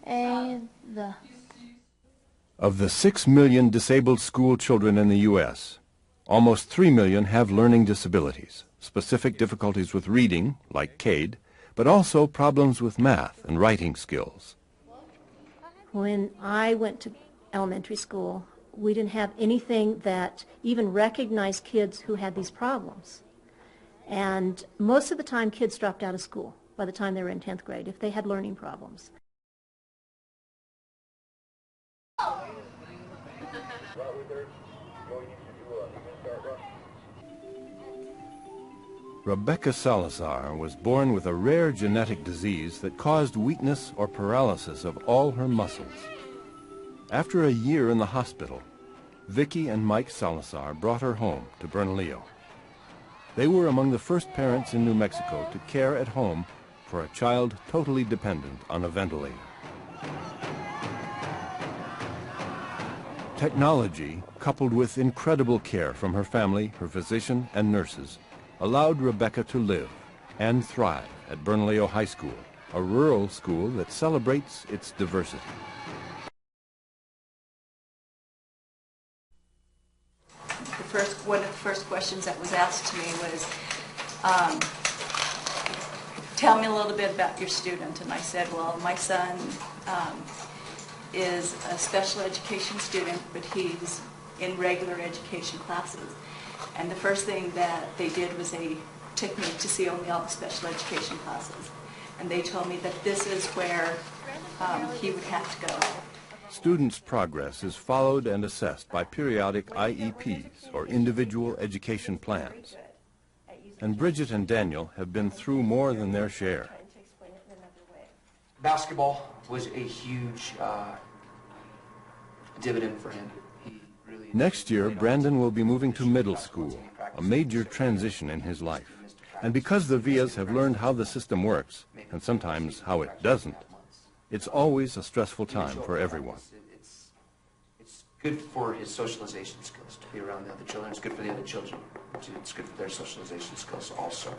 And the... Of the 6 million disabled school children in the U.S., almost 3 million have learning disabilities, specific difficulties with reading, like Cade, but also problems with math and writing skills. When I went to elementary school, we didn't have anything that even recognized kids who had these problems. And most of the time, kids dropped out of school by the time they were in 10th grade if they had learning problems. Rebecca Salazar was born with a rare genetic disease that caused weakness or paralysis of all her muscles. After a year in the hospital, Vicki and Mike Salazar brought her home to Bernalillo. They were among the first parents in New Mexico to care at home for a child totally dependent on a ventilator. Technology, coupled with incredible care from her family, her physician, and nurses, allowed Rebecca to live and thrive at Bernalillo High School, a rural school that celebrates its diversity. One of the first questions that was asked to me was, tell me a little bit about your student. And I said, well, my son is a special education student, but he's in regular education classes. And the first thing that they did was they took me to see only all the special education classes. And they told me that this is where he would have to go. Students' progress is followed and assessed by periodic IEPs, or individual education plans. And Bridget and Daniel have been through more than their share. Basketball was a huge dividend for him. Next year, Brandon will be moving to middle school, a major transition in his life. And because the Villas have learned how the system works, and sometimes how it doesn't, it's always a stressful time for everyone. It's good for his socialization skills to be around the other children. It's good for the other children. It's good for their socialization skills also.